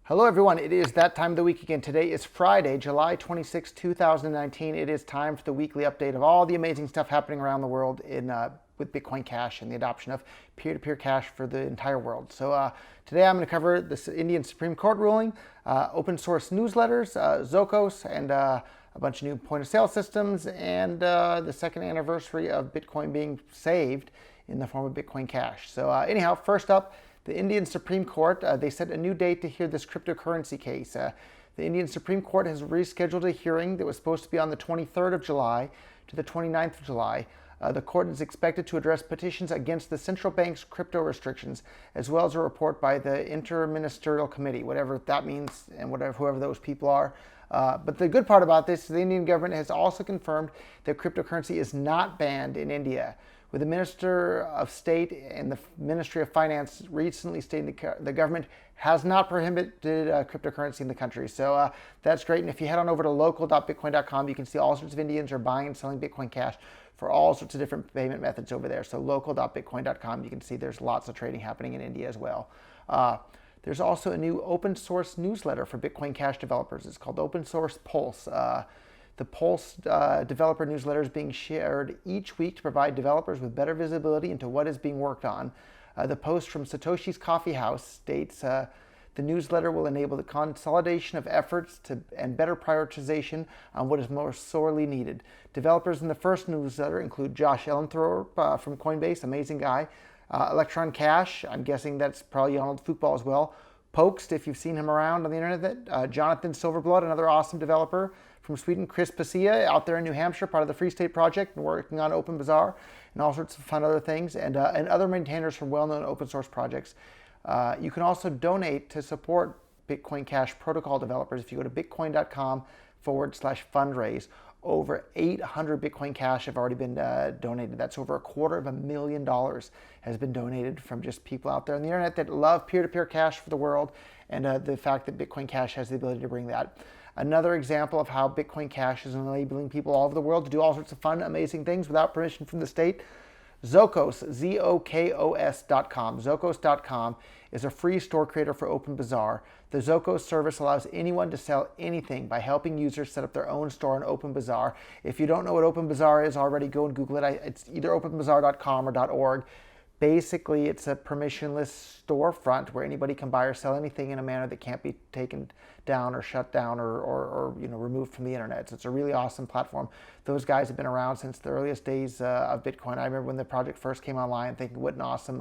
Hello everyone, it is that time of the week again. Today is Friday, July 26, 2019. It is time for the weekly update of all the amazing stuff happening around the world with Bitcoin Cash and the adoption of peer-to-peer cash for the entire world. So today I'm going to cover the Indian Supreme Court ruling, open source newsletters, Zokos, and a bunch of new point-of-sale systems, and the second anniversary of Bitcoin being saved in the form of Bitcoin Cash. So anyhow, first up, the Indian Supreme Court, they set a new date to hear this cryptocurrency case. The Indian Supreme Court has rescheduled a hearing that was supposed to be on the 23rd of July to the 29th of July. The court is expected to address petitions against the central bank's crypto restrictions, as well as a report by the Interministerial Committee, whatever that means, and whoever those people are. But the good part about this is the Indian government has also confirmed that cryptocurrency is not banned in India, with the Minister of State and the Ministry of Finance recently stating the government has not prohibited cryptocurrency in the country. So that's great. And if you head on over to local.bitcoin.com, you can see all sorts of Indians are buying and selling Bitcoin Cash for all sorts of different payment methods over there. So local.bitcoin.com, you can see there's lots of trading happening in India as well. There's also a new open source newsletter for Bitcoin Cash developers. It's called Open Source Pulse. The Pulse developer newsletter is being shared each week to provide developers with better visibility into what is being worked on. The post from Satoshi's Coffee House states the newsletter will enable the consolidation of efforts and better prioritization on what is most sorely needed. Developers in the first newsletter include Josh Ellenthorpe from Coinbase, amazing guy. Electron Cash, I'm guessing that's probably Donald Football as well. Poked, if you've seen him around on the internet. Jonathan Silverblood, another awesome developer from Sweden. Chris Pasia out there in New Hampshire, part of the Free State Project and working on Openbazaar and all sorts of fun other things, and other maintainers from well-known open source projects. You can also donate to support Bitcoin Cash protocol developers if you go to Bitcoin.com/fundraise. Over 800 Bitcoin Cash have already been donated. That's over $250,000 has been donated from just people out there on the internet that love peer-to-peer cash for the world, and the fact that Bitcoin Cash has the ability to bring that. Another example of how Bitcoin Cash is enabling people all over the world to do all sorts of fun, amazing things without permission from the state. Zokos, Zokos.com. Zokos.com is a free store creator for Openbazaar. The Zokos service allows anyone to sell anything by helping users set up their own store on Openbazaar. If you don't know what Openbazaar is already, go and Google it. It's either openbazaar.com or .org. Basically, it's a permissionless storefront where anybody can buy or sell anything in a manner that can't be taken down or shut down or removed from the internet. So it's a really awesome platform. Those guys have been around since the earliest days of Bitcoin. I remember when the project first came online thinking, what an awesome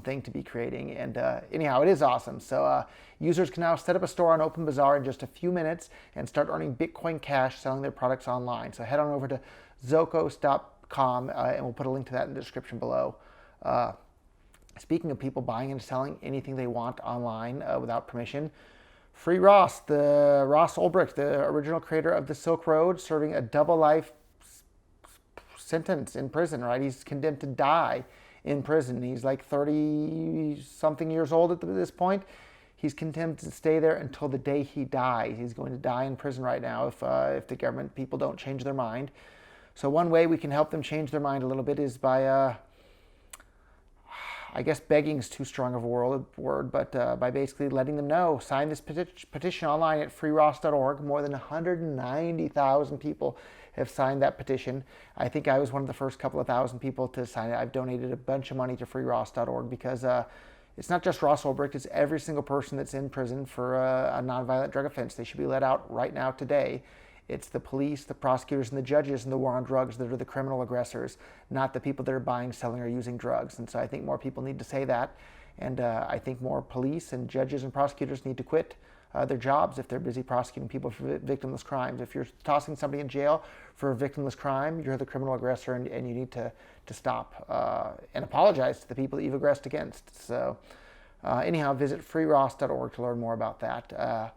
thing to be creating. And anyhow, it is awesome. So users can now set up a store on Openbazaar in just a few minutes and start earning Bitcoin Cash selling their products online. So head on over to Zokos.com and we'll put a link to that in the description below. Speaking of people buying and selling anything they want online without permission, Free Ross, the Ross Ulbricht, the original creator of the Silk Road, serving a double life sentence in prison, right? He's condemned to die in prison. He's like 30-something years old at this point. He's condemned to stay there until the day he dies. He's going to die in prison right now if the government people don't change their mind. So one way we can help them change their mind a little bit is by I guess begging is too strong of a word, but by basically letting them know, sign this petition online at freeross.org. More than 190,000 people have signed that petition. I think I was one of the first couple of thousand people to sign it. I've donated a bunch of money to freeross.org because it's not just Ross Ulbricht, it's every single person that's in prison for a nonviolent drug offense. They should be let out right now today. It's the police, the prosecutors, and the judges in the war on drugs that are the criminal aggressors, not the people that are buying, selling, or using drugs. And so I think more people need to say that. And I think more police and judges and prosecutors need to quit their jobs if they're busy prosecuting people for victimless crimes. If you're tossing somebody in jail for a victimless crime, you're the criminal aggressor, and you need to stop and apologize to the people that you've aggressed against. So anyhow, visit freeross.org to learn more about that.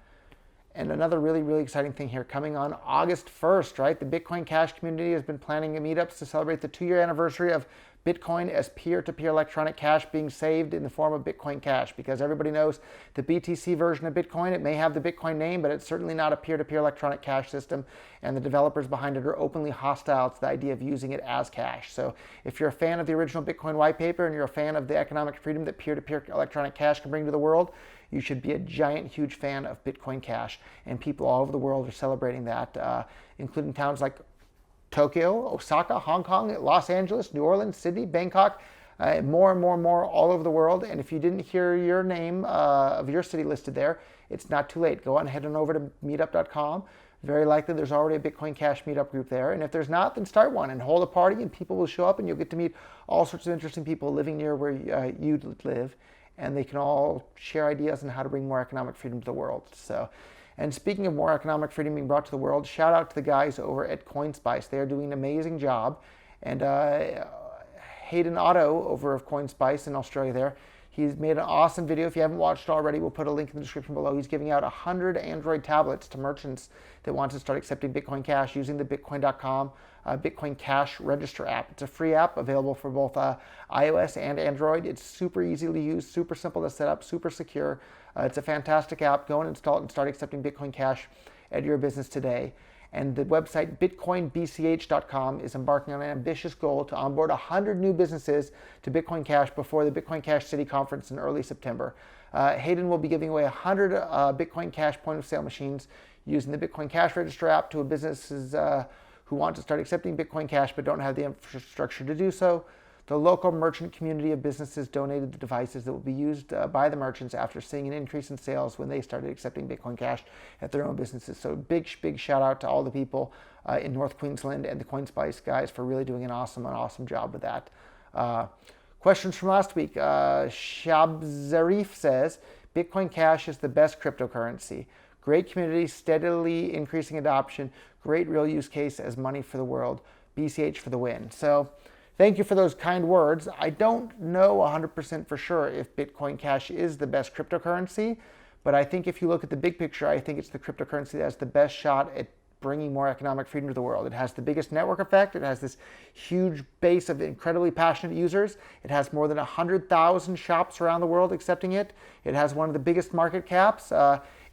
And another really, really exciting thing here, coming on August 1st, right? The Bitcoin Cash community has been planning meetups to celebrate the 2-year anniversary of Bitcoin as peer-to-peer electronic cash being saved in the form of Bitcoin Cash, because everybody knows the BTC version of Bitcoin, it may have the Bitcoin name, but it's certainly not a peer-to-peer electronic cash system, and the developers behind it are openly hostile to the idea of using it as cash. So if you're a fan of the original Bitcoin white paper and you're a fan of the economic freedom that peer-to-peer electronic cash can bring to the world, you should be a giant, huge fan of Bitcoin Cash. And people all over the world are celebrating that, including towns like Tokyo, Osaka, Hong Kong, Los Angeles, New Orleans, Sydney, Bangkok, more and more and more all over the world. And if you didn't hear your name of your city listed there, it's not too late. Go on ahead and over to Meetup.com. Very likely there's already a Bitcoin Cash meetup group there. And if there's not, then start one and hold a party and people will show up and you'll get to meet all sorts of interesting people living near where you live. And they can all share ideas on how to bring more economic freedom to the world. So, and speaking of more economic freedom being brought to the world, shout out to the guys over at CoinSpice. They are doing an amazing job. And Hayden Otto over of CoinSpice in Australia there, he's made an awesome video. If you haven't watched it already, we'll put a link in the description below. He's giving out 100 Android tablets to merchants that want to start accepting Bitcoin Cash using the Bitcoin.com Bitcoin Cash Register app. It's a free app available for both iOS and Android. It's super easy to use, super simple to set up, super secure. It's a fantastic app. Go and install it and start accepting Bitcoin Cash at your business today. And the website BitcoinBCH.com is embarking on an ambitious goal to onboard 100 new businesses to Bitcoin Cash before the Bitcoin Cash City Conference in early September. Hayden will be giving away 100 Bitcoin Cash point-of-sale machines using the Bitcoin Cash Register app to businesses who want to start accepting Bitcoin Cash but don't have the infrastructure to do so. The local merchant community of businesses donated the devices that will be used by the merchants after seeing an increase in sales when they started accepting Bitcoin Cash at their own businesses. So big shout out to all the people in North Queensland and the CoinSpice guys for really doing an awesome job with that. Questions from last week. Shabzarif says, Bitcoin Cash is the best cryptocurrency. Great community, steadily increasing adoption, great real use case as money for the world. BCH for the win. So thank you for those kind words. I don't know 100% for sure if Bitcoin Cash is the best cryptocurrency, but I think if you look at the big picture, I think it's the cryptocurrency that has the best shot at bringing more economic freedom to the world. It has the biggest network effect. It has this huge base of incredibly passionate users. It has more than 100,000 shops around the world accepting it. It has one of the biggest market caps.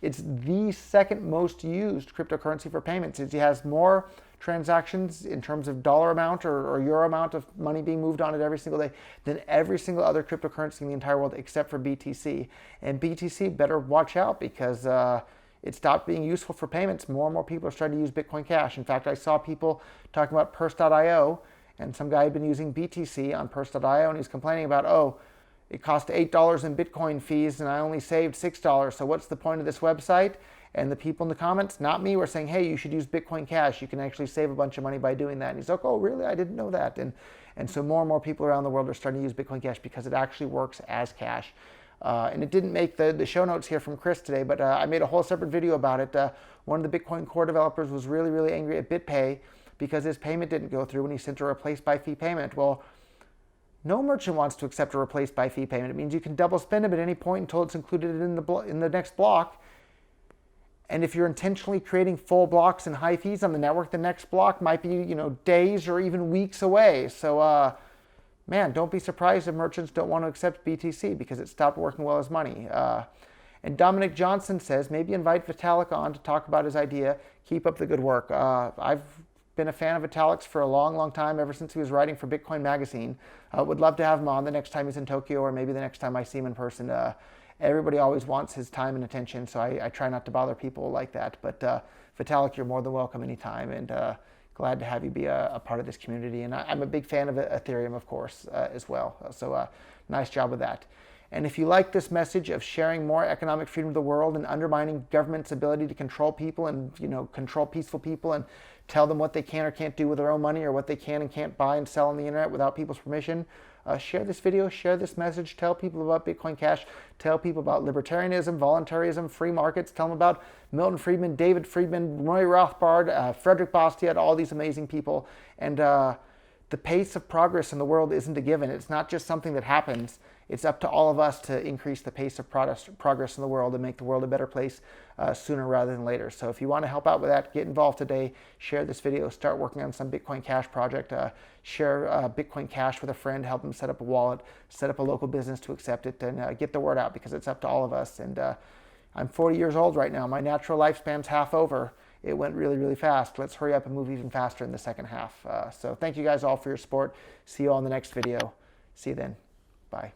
It's the second most used cryptocurrency for payments. It has more transactions in terms of dollar amount or euro amount of money being moved on it every single day than every single other cryptocurrency in the entire world except for BTC. And BTC better watch out because it stopped being useful for payments. More and more people are starting to use Bitcoin Cash. In fact, I saw people talking about Purse.io, and some guy had been using BTC on Purse.io, and he's complaining about, oh, it cost $8 in Bitcoin fees, and I only saved $6. So what's the point of this website? And the people in the comments, not me, were saying, hey, you should use Bitcoin Cash. You can actually save a bunch of money by doing that. And he's like, oh, really? I didn't know that. And so more and more people around the world are starting to use Bitcoin Cash because it actually works as cash. And it didn't make the show notes here from Chris today, but I made a whole separate video about it. One of the Bitcoin Core developers was really angry at BitPay because his payment didn't go through when he sent a replace by fee payment. Well, no merchant wants to accept a replace by fee payment. It means you can double spend them at any point until it's included in the next block. And if you're intentionally creating full blocks and high fees on the network, the next block might be, days or even weeks away. So, man, don't be surprised if merchants don't want to accept BTC because it stopped working well as money. And Dominic Johnson says, maybe invite Vitalik on to talk about his idea. Keep up the good work. I've been a fan of Vitalik's for a long time, ever since he was writing for Bitcoin Magazine. Would love to have him on the next time he's in Tokyo or maybe the next time I see him in person. Everybody always wants his time and attention, so I try not to bother people like that. But Vitalik, you're more than welcome anytime, and glad to have you be a part of this community. And I'm a big fan of Ethereum, of course, as well. So nice job with that. And if you like this message of sharing more economic freedom of the world and undermining government's ability to control people and control peaceful people and tell them what they can or can't do with their own money or what they can and can't buy and sell on the internet without people's permission, share this video, share this message, tell people about Bitcoin Cash, tell people about libertarianism, voluntarism, free markets, tell them about Milton Friedman, David Friedman, Roy Rothbard, Frederick Bastiat, all these amazing people. And the pace of progress in the world isn't a given. It's not just something that happens. It's up to all of us to increase the pace of progress in the world and make the world a better place sooner rather than later. So if you want to help out with that, get involved today. Share this video. Start working on some Bitcoin Cash project. Share Bitcoin Cash with a friend. Help them set up a wallet. Set up a local business to accept it. And get the word out because it's up to all of us. And I'm 40 years old right now. My natural lifespan's half over. It went really fast. Let's hurry up and move even faster in the second half. So thank you guys all for your support. See you all in the next video. See you then. Bye.